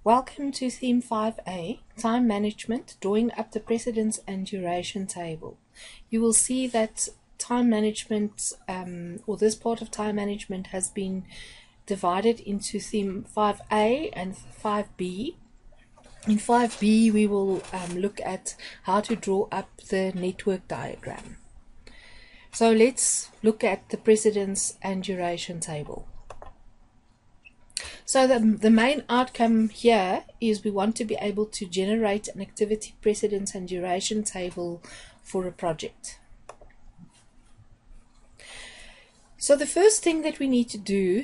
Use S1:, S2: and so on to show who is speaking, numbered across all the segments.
S1: Welcome to Theme 5A, Time Management, drawing up the precedence and duration table. You will see that time management, or this part of time management, has been divided into Theme 5A and 5B. In 5B, we will look at how to draw up the network diagram. So let's look at the precedence and duration table. So the main outcome here is we want to be able to generate an activity precedence and duration table for a project. So the first thing that we need to do,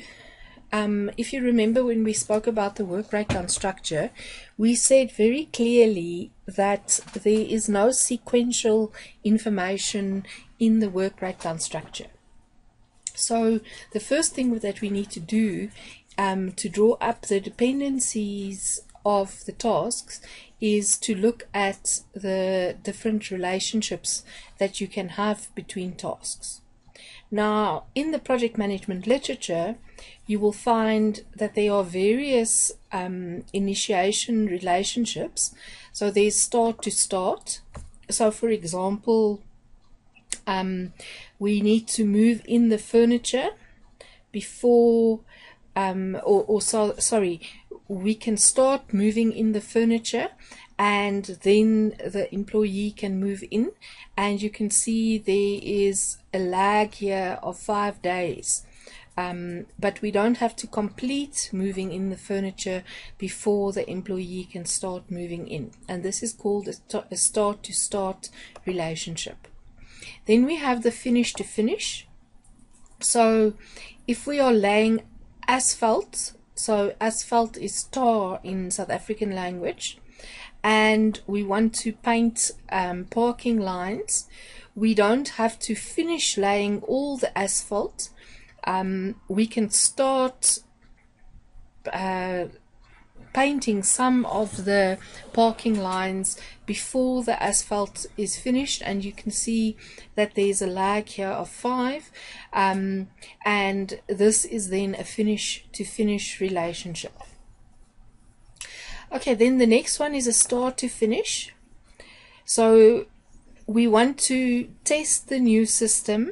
S1: if you remember when we spoke about the work breakdown structure, we said very clearly that there is no sequential information in the work breakdown structure. So the first thing that we need to do to draw up the dependencies of the tasks is to look at the different relationships that you can have between tasks. Now, in the project management literature, you will find that there are various initiation relationships. So there's start to start. So for example, we need to move in the furniture before we can start moving in the furniture and then the employee can move in, and you can see there is a lag here of 5 days, but we don't have to complete moving in the furniture before the employee can start moving in, and this is called a start to start relationship. Then we have the finish to finish. So if we are laying asphalt, so asphalt is tar in South African language, and we want to paint parking lines, we don't have to finish laying all the asphalt. We can start painting some of the parking lines before the asphalt is finished, and you can see that there's a lag here of 5, and this is then a finish to finish relationship. Okay, then the next one is a start to finish. So we want to test the new system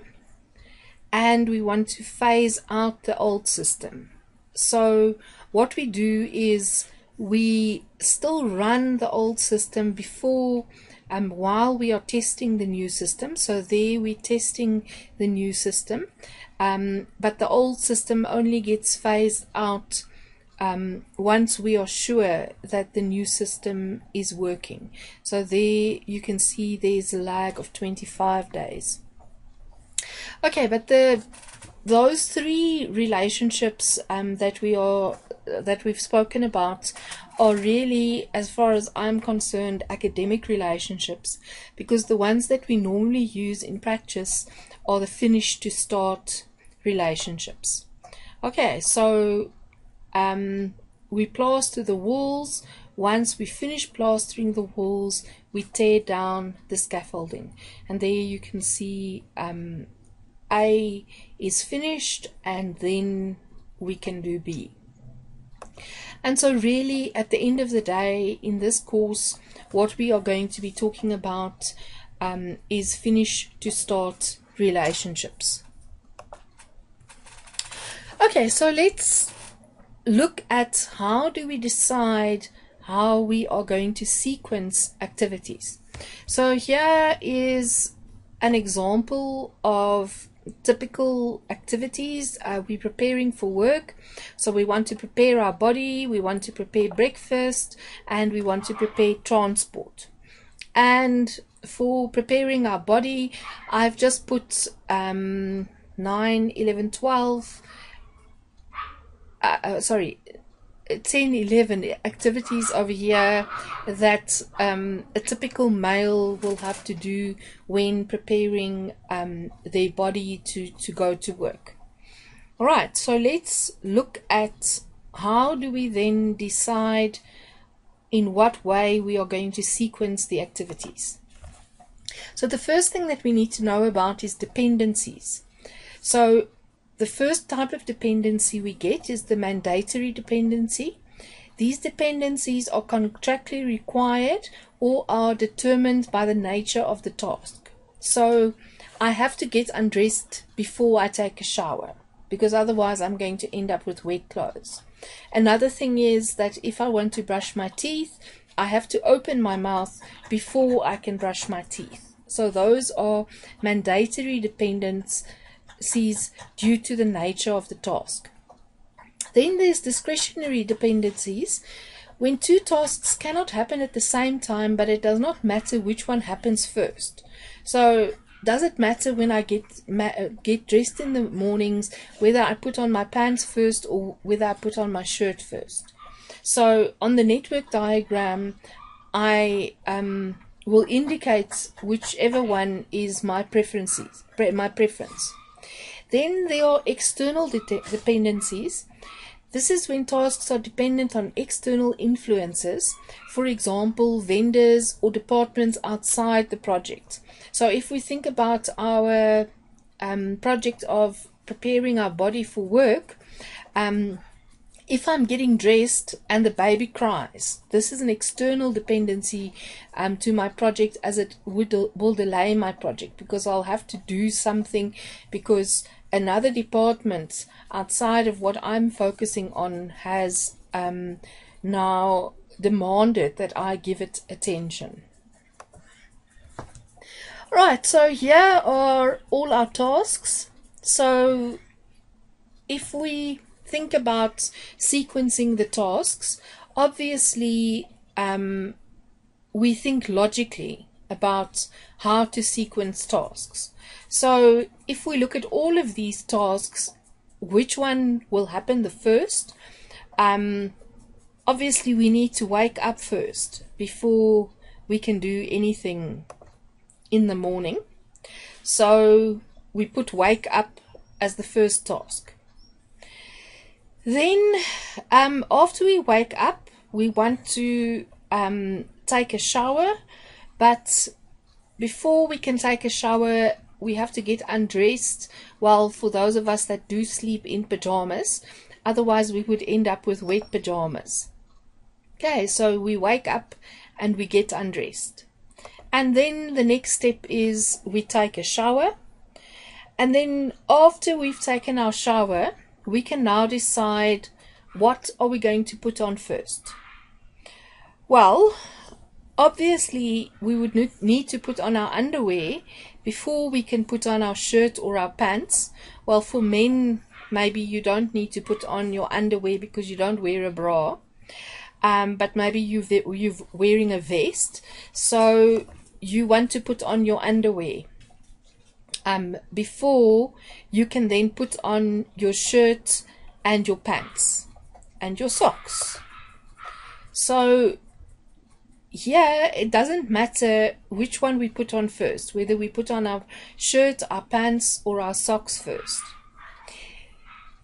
S1: and we want to phase out the old system. So what we do is we still run the old system before while we are testing the new system. So there we're testing the new system, but the old system only gets phased out once we are sure that the new system is working. So there you can see there's a lag of 25 days. Okay, but those three relationships that we've spoken about are really, as far as I'm concerned, academic relationships, because the ones that we normally use in practice are the finish to start relationships. Okay, so we plaster the walls. Once we finish plastering the walls, we tear down the scaffolding, and there you can see A is finished, and then we can do B. And so really at the end of the day in this course, what we are going to be talking about is finish to start relationships. Okay, so let's look at how do we decide how we are going to sequence activities. So here is an example of typical activities. We're preparing for work, so we want to prepare our body, we want to prepare breakfast, and we want to prepare transport. And for preparing our body, I've just put 9, 11, 12 10, 11 activities over here that a typical male will have to do when preparing their body to go to work. Alright, so let's look at how do we then decide in what way we are going to sequence the activities. So the first thing that we need to know about is dependencies. So the first type of dependency we get is the mandatory dependency. These dependencies are contractually required or are determined by the nature of the task. So I have to get undressed before I take a shower, because otherwise I'm going to end up with wet clothes. Another thing is that if I want to brush my teeth, I have to open my mouth before I can brush my teeth. So those are mandatory dependencies due to the nature of the task. Then there's discretionary dependencies, when two tasks cannot happen at the same time, but it does not matter which one happens first. So does it matter when I get dressed in the mornings, whether I put on my pants first or whether I put on my shirt first? So on the network diagram, I will indicate whichever one is my preference. Then there are external dependencies. This is when tasks are dependent on external influences, for example, vendors or departments outside the project. So if we think about our project of preparing our body for work, if I'm getting dressed and the baby cries, this is an external dependency to my project, as it will delay my project, because I'll have to do something because another department outside of what I'm focusing on has now demanded that I give it attention. Right, so here are all our tasks. So if we think about sequencing the tasks, obviously we think logically about how to sequence tasks. So if we look at all of these tasks, which one will happen the first? Obviously we need to wake up first before we can do anything in the morning. So we put wake up as the first task. Then after we wake up, we want to take a shower, but before we can take a shower, we have to get undressed. Well, for those of us that do sleep in pajamas, otherwise we would end up with wet pajamas. Okay, so we wake up and we get undressed. And then the next step is we take a shower. And then after we've taken our shower, we can now decide what are we going to put on first. Well, obviously we would need to put on our underwear before we can put on our shirt or our pants. Well, for men, maybe you don't need to put on your underwear because you don't wear a bra. But maybe you're wearing a vest, so you want to put on your underwear before you can then put on your shirt and your pants and your socks. So here it doesn't matter which one we put on first, whether we put on our shirt, our pants, or our socks first.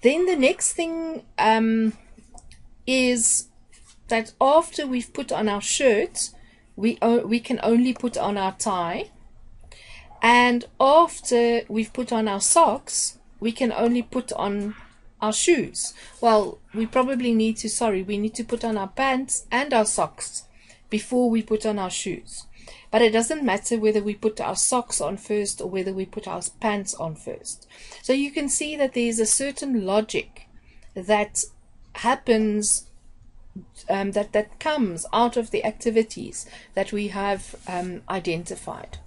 S1: Then the next thing is that after we've put on our shirt, we can only put on our tie, and after we've put on our socks, we can only put on our shoes. Well, we probably need to put on our pants and our socks before we put on our shoes. But it doesn't matter whether we put our socks on first or whether we put our pants on first. So you can see that there's a certain logic that happens, that comes out of the activities that we have identified.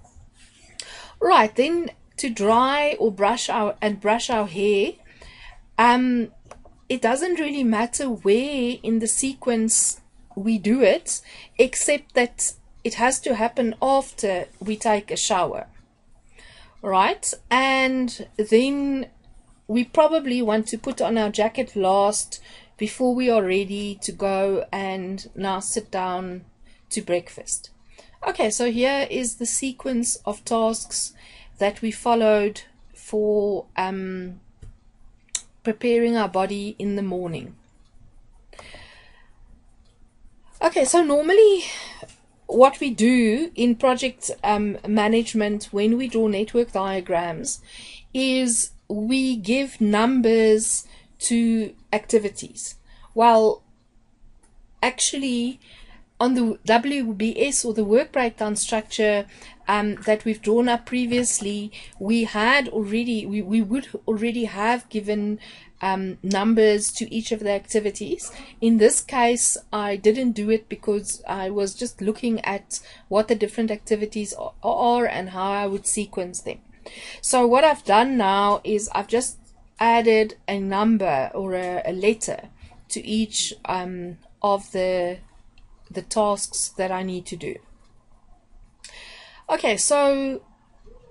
S1: Right, then to dry or brush our hair, it doesn't really matter where in the sequence we do it, except that it has to happen after we take a shower. Right, and then we probably want to put on our jacket last before we are ready to go and now sit down to breakfast. Okay, so here is the sequence of tasks that we followed for preparing our body in the morning. Okay, so normally what we do in project management when we draw network diagrams is we give numbers to activities. Well, actually on the WBS, or the work breakdown structure that we've drawn up previously, we would already have given numbers to each of the activities. In this case, I didn't do it because I was just looking at what the different activities are and how I would sequence them. So what I've done now is I've just added a number or a letter to each of the tasks that I need to do. Okay, so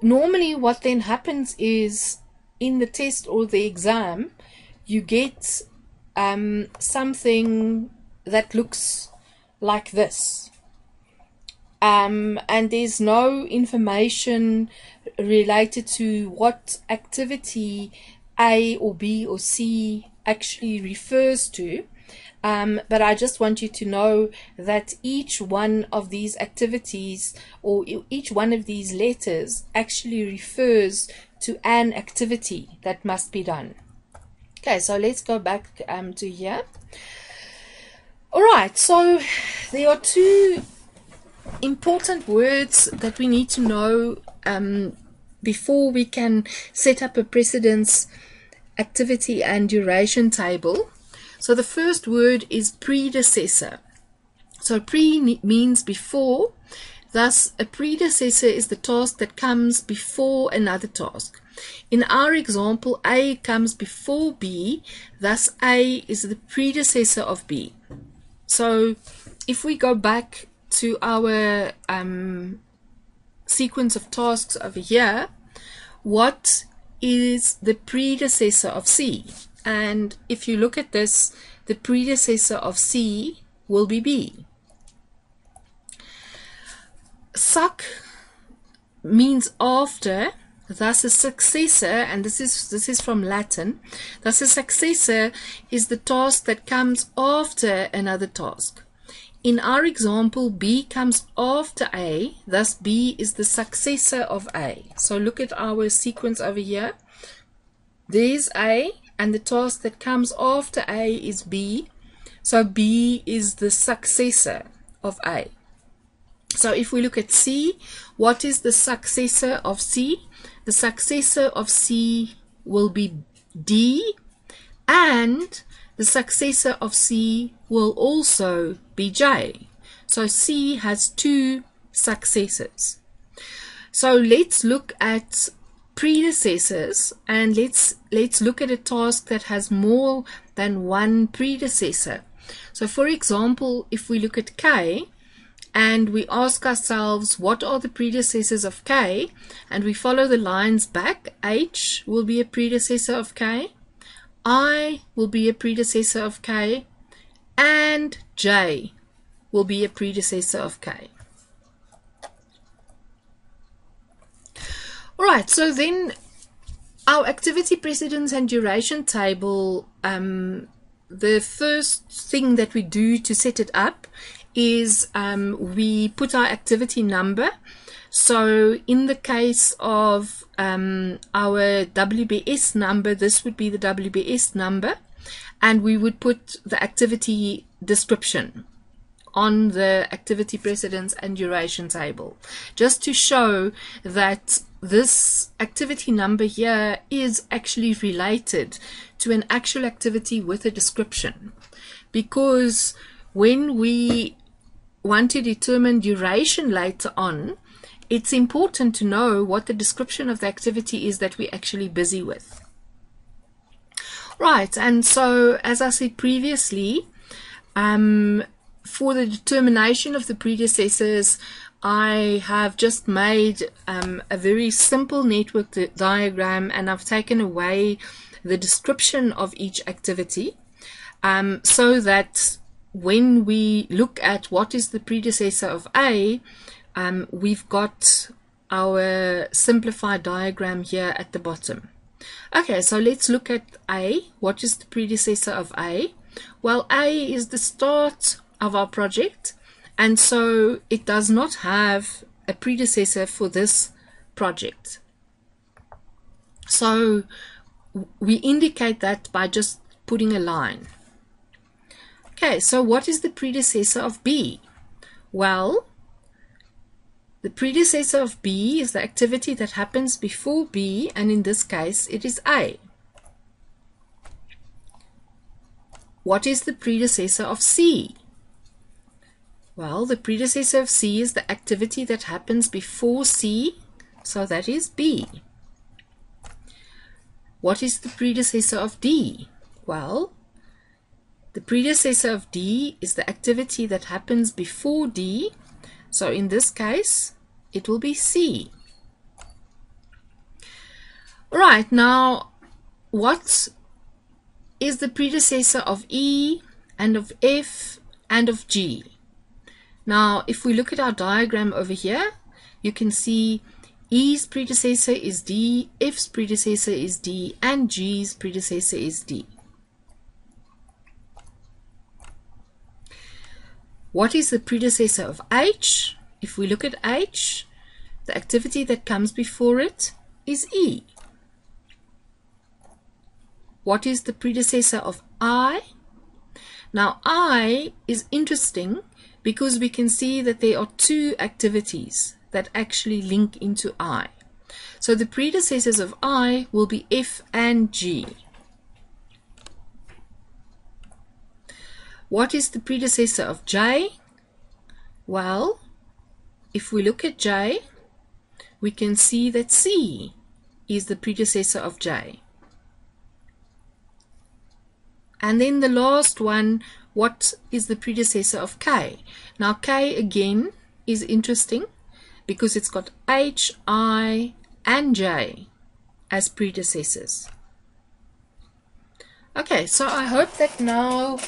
S1: normally what then happens is in the test or the exam, you get something that looks like this. And there's no information related to what activity A or B or C actually refers to. But I just want you to know that each one of these activities or each one of these letters actually refers to an activity that must be done. Okay, so let's go back to here. Alright, so there are two important words that we need to know before we can set up a precedence, activity and duration table. So the first word is predecessor. So pre means before, thus a predecessor is the task that comes before another task. In our example, A comes before B, thus A is the predecessor of B. So if we go back to our sequence of tasks over here, what is the predecessor of C? And if you look at this, the predecessor of C will be B. Suc means after, thus a successor, and this is from Latin. Thus a successor is the task that comes after another task. In our example, B comes after A, thus B is the successor of A. So look at our sequence over here. There's A, and the task that comes after A is B. So B is the successor of A. So if we look at C, what is the successor of C? The successor of C will be D, and the successor of C will also be J. So C has two successors. So let's look at predecessors, and let's look at a task that has more than one predecessor. So for example, if we look at K and we ask ourselves what are the predecessors of K, and we follow the lines back, H will be a predecessor of K, I will be a predecessor of K, and J will be a predecessor of K. Alright, so then our activity precedence and duration table, the first thing that we do to set it up is we put our activity number. So in the case of our WBS number, this would be the WBS number, and we would put the activity description on the activity precedence and duration table, just to show that this activity number here is actually related to an actual activity with a description. Because when we want to determine duration later on, it's important to know what the description of the activity is that we're actually busy with. Right, and so as I said previously, for the determination of the predecessors, I have just made a very simple network diagram, and I've taken away the description of each activity so that when we look at what is the predecessor of A, we've got our simplified diagram here at the bottom. Okay, so let's look at A. What is the predecessor of A? Well, A is the start of our project, and so it does not have a predecessor for this project. So we indicate that by just putting a line. Okay, so what is the predecessor of B? Well, the predecessor of B is the activity that happens before B, and in this case it is A. What is the predecessor of C? Well, the predecessor of C is the activity that happens before C, so that is B. What is the predecessor of D? Well, the predecessor of D is the activity that happens before D, so in this case it will be C. Right, now what is the predecessor of E and of F and of G? Now if we look at our diagram over here, you can see E's predecessor is D, F's predecessor is D, and G's predecessor is D. What is the predecessor of H? If we look at H, the activity that comes before it is E. What is the predecessor of I? Now I is interesting because we can see that there are two activities that actually link into I. So the predecessors of I will be F and G. What is the predecessor of J? Well, if we look at J, we can see that C is the predecessor of J. And then the last one, what is the predecessor of K? Now K again is interesting because it's got H, I, and J as predecessors. Okay, so I hope that now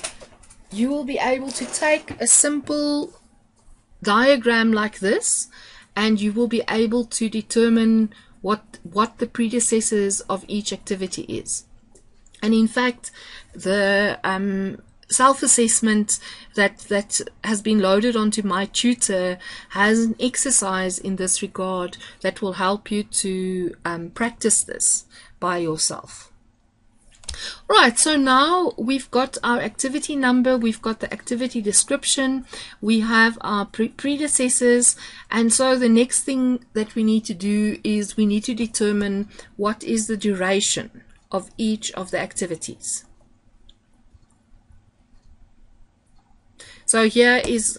S1: you will be able to take a simple diagram like this and you will be able to determine what the predecessors of each activity is. And in fact, the self-assessment that has been loaded onto my tutor has an exercise in this regard that will help you to practice this by yourself. Right, so now we've got our activity number, we've got the activity description, we have our predecessors, and so the next thing that we need to do is we need to determine what is the duration of each of the activities. So here is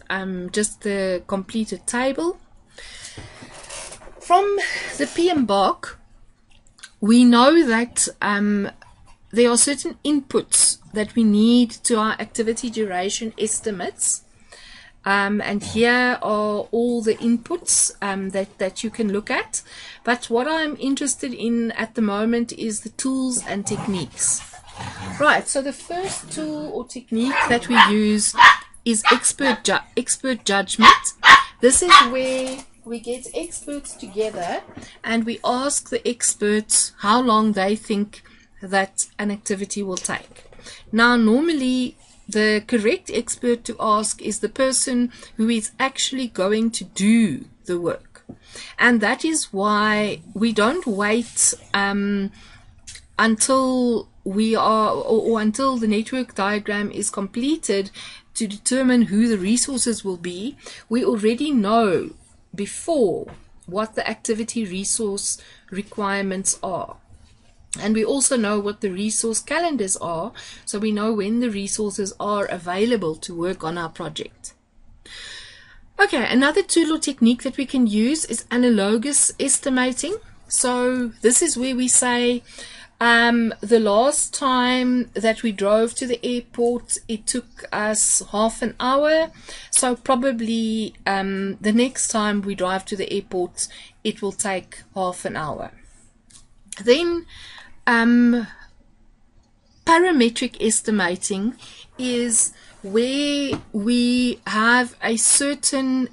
S1: just the completed table. From the PMBOK, we know that there are certain inputs that we need to our activity duration estimates. And here are all the inputs that you can look at. But what I'm interested in at the moment is the tools and techniques. Right, so the first tool or technique that we use is expert judgment. This is where we get experts together and we ask the experts how long they think that an activity will take. Now normally the correct expert to ask is the person who is actually going to do the work, and that is why we don't wait until we are or until the network diagram is completed to determine who the resources will be. We already know before what the activity resource requirements are. And we also know what the resource calendars are, so we know when the resources are available to work on our project. Okay, another tool or technique that we can use is analogous estimating. So this is where we say the last time that we drove to the airport, it took us half an hour. So probably the next time we drive to the airport, it will take half an hour. Then parametric estimating is where we have a certain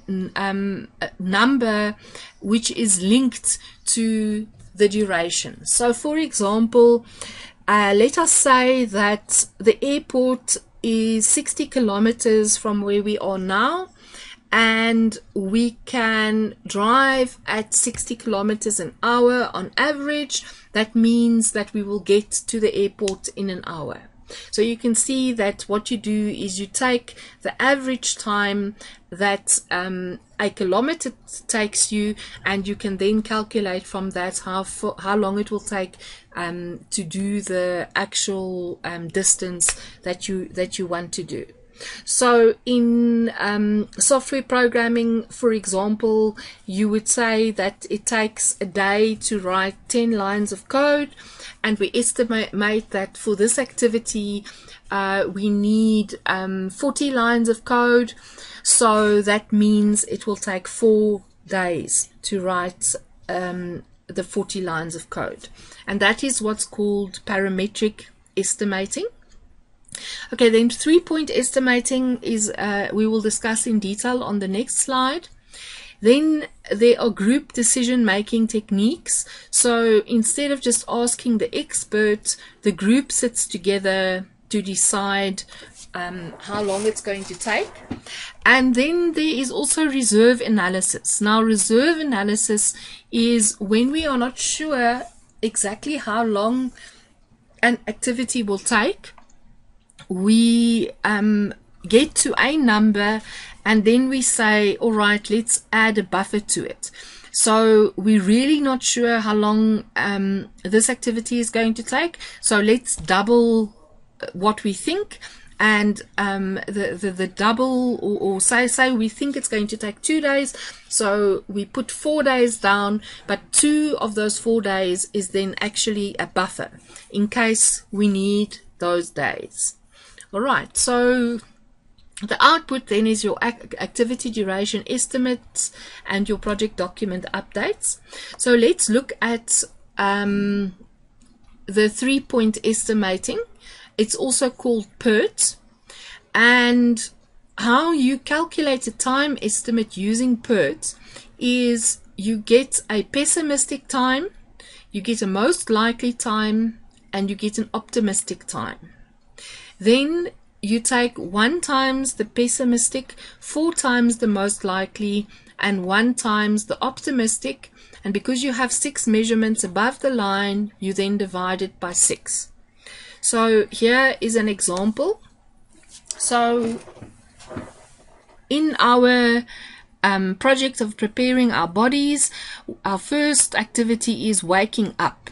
S1: number which is linked to the duration. So for example, let us say that the airport is 60 kilometers from where we are now, and we can drive at 60 kilometers an hour on average. That means that we will get to the airport in an hour. So you can see that what you do is you take the average time that a kilometer takes you, and you can then calculate from that how long it will take to do the actual distance that you want to do. So in software programming, for example, you would say that it takes a day to write 10 lines of code, and we estimate that for this activity we need 40 lines of code. So that means it will take 4 days to write the 40 lines of code, and that is what's called parametric estimating. Okay, then 3-point estimating is we will discuss in detail on the next slide. Then there are group decision making techniques. So instead of just asking the expert, the group sits together to decide how long it's going to take. And then there is also reserve analysis. Now, reserve analysis is when we are not sure exactly how long an activity will take. We get to a number, and then we say, all right, let's add a buffer to it. So we're really not sure how long this activity is going to take, so let's double what we think, and the double, or say we think it's going to take 2 days, so we put 4 days down, but 2 of those 4 days is then actually a buffer in case we need those days. All right, so the output then is your activity duration estimates and your project document updates. So let's look at the 3-point estimating. It's also called PERT, and how you calculate a time estimate using PERT is you get a pessimistic time, you get a most likely time, and you get an optimistic time. Then you take 1 times the pessimistic, 4 times the most likely, and 1 times the optimistic. And because you have 6 measurements above the line, you then divide it by 6. So here is an example. So in our project of preparing our bodies, our first activity is waking up.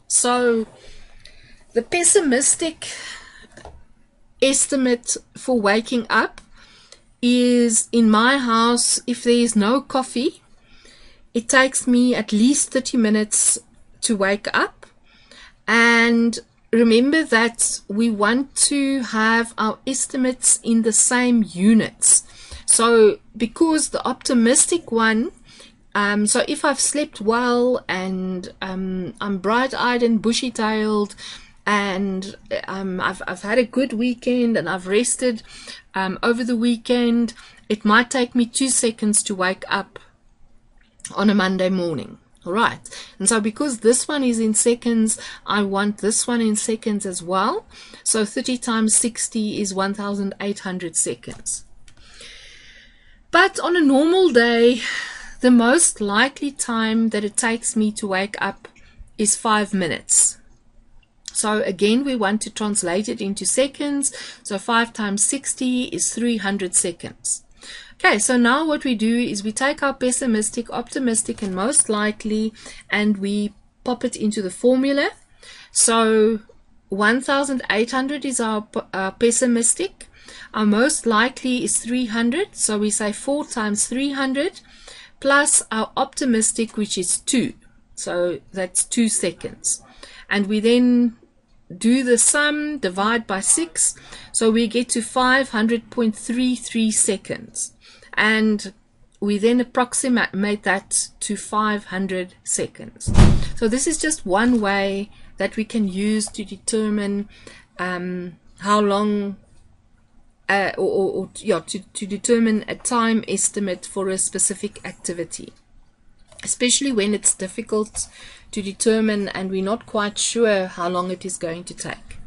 S1: So the pessimistic estimate for waking up is, in my house, if there is no coffee, it takes me at least 30 minutes to wake up. And remember that we want to have our estimates in the same units. So because the optimistic one, so if I've slept well and I'm bright-eyed and bushy-tailed, and I've had a good weekend and I've rested over the weekend, it might take me 2 seconds to wake up on a Monday morning. All right, and so because this one is in seconds, I want this one in seconds as well. So 30 times 60 is 1,800 seconds. But on a normal day, the most likely time that it takes me to wake up is 5 minutes. So again, we want to translate it into seconds. So 5 times 60 is 300 seconds. Okay, so now what we do is we take our pessimistic, optimistic, and most likely, and we pop it into the formula. So 1,800 is our pessimistic. Our most likely is 300. So we say 4 times 300 plus our optimistic, which is 2. So that's 2 seconds. And we then do the sum, divide by 6, so we get to 500.33 seconds, and we then approximate that to 500 seconds. So this is just one way that we can use to determine how long to determine a time estimate for a specific activity, especially when it's difficult to determine and we're not quite sure how long it is going to take.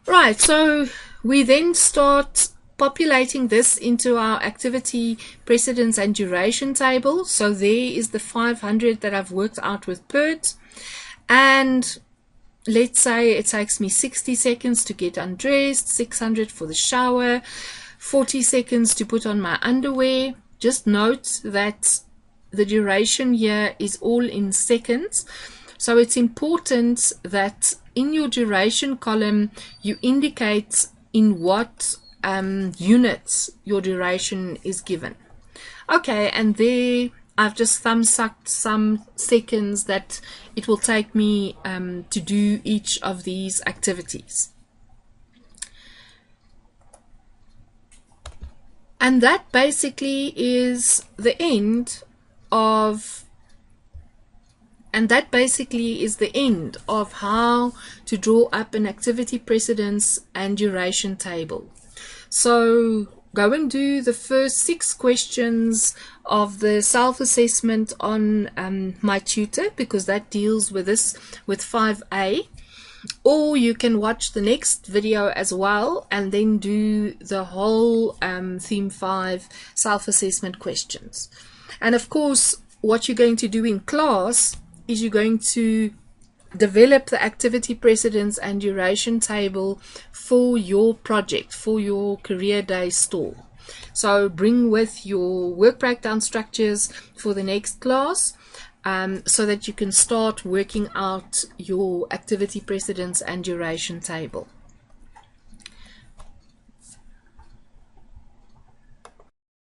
S1: Right, so we then start populating this into our activity precedence and duration table. So there is the 500 that I've worked out with PERT, and let's say it takes me 60 seconds to get undressed, 600 for the shower, 40 seconds to put on my underwear. Just note that the duration here is all in seconds. So it's important that in your duration column you indicate in what units your duration is given. Okay, and there I've just thumb-sucked some seconds that it will take me to do each of these activities. And that basically is the end of how to draw up an activity precedence and duration table. So go and do the first 6 questions of the self-assessment on my tutor, because that deals with this with 5A. Or you can watch the next video as well and then do the whole theme 5 self-assessment questions. And of course, what you're going to do in class is you're going to develop the activity precedence and duration table for your project, for your career day stall. So bring with your work breakdown structures for the next class so that you can start working out your activity precedence and duration table.